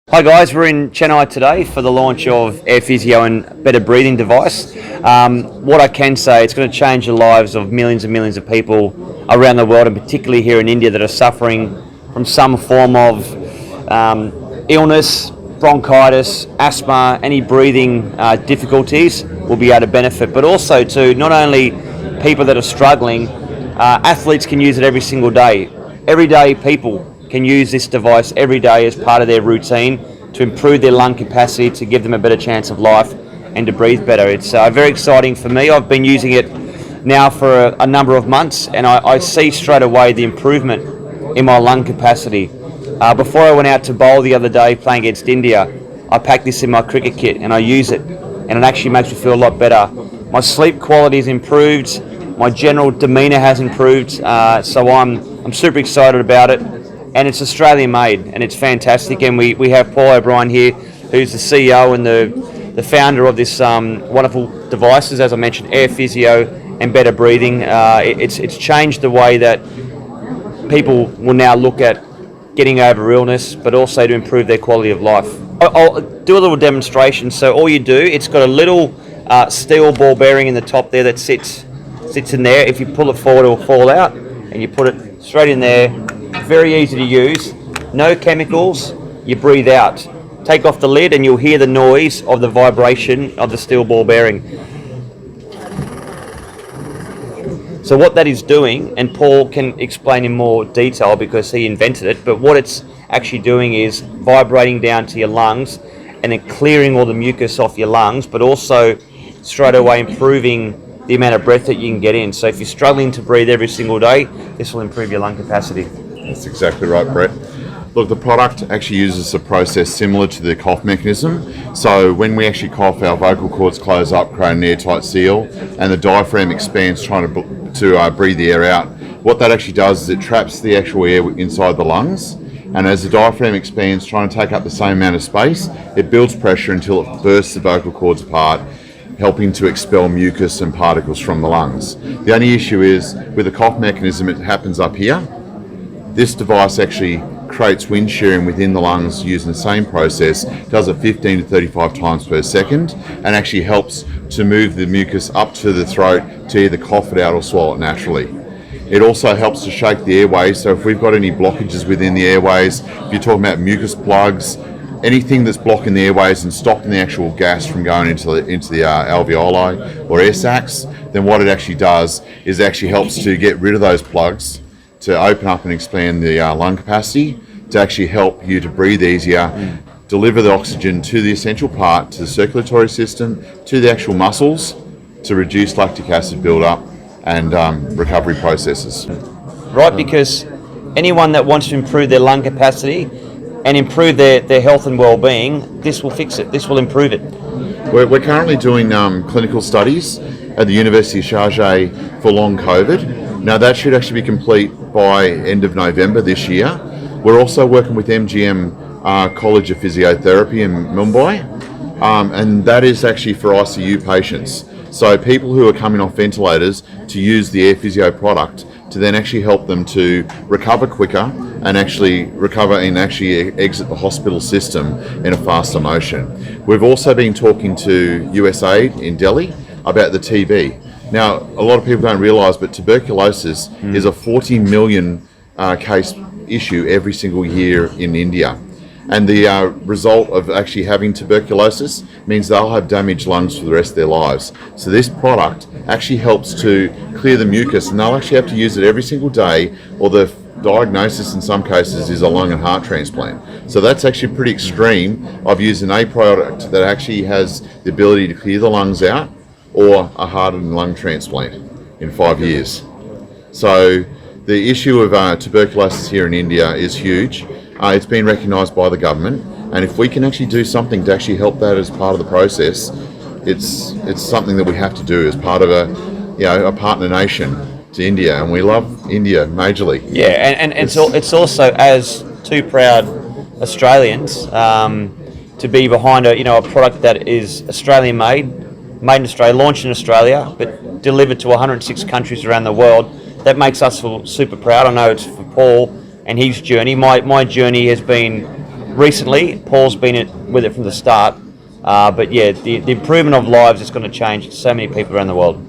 Hi guys, we're in Chennai today for the launch of Air Physio and Better Breathing device. What I can say, it's going to change the lives of millions and millions of people around the world, and particularly here in India that are suffering from some form of illness, bronchitis, asthma, any breathing difficulties will be able to benefit. But also to not only people that are struggling, athletes can use it every single day. Everyday people can use this device every day as part of their routine to improve their lung capacity, to give them a better chance of life and to breathe better. It's very exciting for me. I've been using it now for a number of months, and I see straight away the improvement in my lung capacity. Before I went out to bowl the other day playing against India, I packed this in my cricket kit and I use it, and it actually makes me feel a lot better. My sleep quality has improved, my general demeanour has improved, so I'm super excited about it. And it's Australian made, and it's fantastic. And we have Paul O'Brien here, who's the CEO and the founder of this wonderful devices, as I mentioned, Air Physio and Better Breathing. It's changed the way that people will now look at getting over illness, but also to improve their quality of life. I'll do a little demonstration. So all you do, it's got a little steel ball bearing in the top there that sits in there. If you pull it forward, it will fall out, and you put it straight in there. Very easy to use, no chemicals, you breathe out. Take off the lid and you'll hear the noise of the vibration of the steel ball bearing. So what that is doing, and Paul can explain in more detail because he invented it, but what it's actually doing is vibrating down to your lungs and then clearing all the mucus off your lungs, but also straight away improving the amount of breath that you can get in. So if you're struggling to breathe every single day, this will improve your lung capacity. That's exactly right, Brett. Look, the product actually uses a process similar to the cough mechanism. So when we actually cough, our vocal cords close up, create an airtight seal, and the diaphragm expands trying to breathe the air out. What that actually does is it traps the actual air inside the lungs, and as the diaphragm expands, trying to take up the same amount of space, it builds pressure until it bursts the vocal cords apart, helping to expel mucus and particles from the lungs. The only issue is, with the cough mechanism, it happens up here. This device actually creates wind shearing within the lungs using the same process, does it 15 to 35 times per second, and actually helps to move the mucus up to the throat to either cough it out or swallow it naturally. It also helps to shake the airways, so if we've got any blockages within the airways, if you're talking about mucus plugs, anything that's blocking the airways and stopping the actual gas from going into the alveoli or air sacs, then what it actually does is it actually helps to get rid of those plugs, to open up and expand the lung capacity, to actually help you to breathe easier, deliver the oxygen to the essential part, to the circulatory system, to the actual muscles, to reduce lactic acid buildup and recovery processes. Right, because anyone that wants to improve their lung capacity and improve their health and well-being, this will fix it, this will improve it. We're currently doing clinical studies at the University of Sharjah for long COVID. Now that should actually be complete by end of November this year. We're also working with MGM College of Physiotherapy in Mumbai, and that is actually for ICU patients. So people who are coming off ventilators to use the Air Physio product to then actually help them to recover quicker and actually recover and actually exit the hospital system in a faster motion. We've also been talking to USAID in Delhi about the TB. Now, a lot of people don't realise, but tuberculosis is a 40 million case issue every single year in India. And the result of actually having tuberculosis means they'll have damaged lungs for the rest of their lives. So this product actually helps to clear the mucus, and they'll actually have to use it every single day, or the diagnosis in some cases is a lung and heart transplant. So that's actually pretty extreme of using a product that actually has the ability to clear the lungs out, or a heart and lung transplant in 5 years. So the issue of tuberculosis here in India is huge. It's been recognised by the government, and if we can actually do something to actually help that as part of the process, it's something that we have to do as part of a partner nation to India, and we love India majorly. Yeah, and it's also, as two proud Australians, to be behind a product that is Australian made in Australia, launched in Australia, but delivered to 106 countries around the world. That makes us feel super proud. I know it's for Paul and his journey. My journey has been recently. Paul's been with it from the start. But yeah, the improvement of lives is going to change so many people around the world.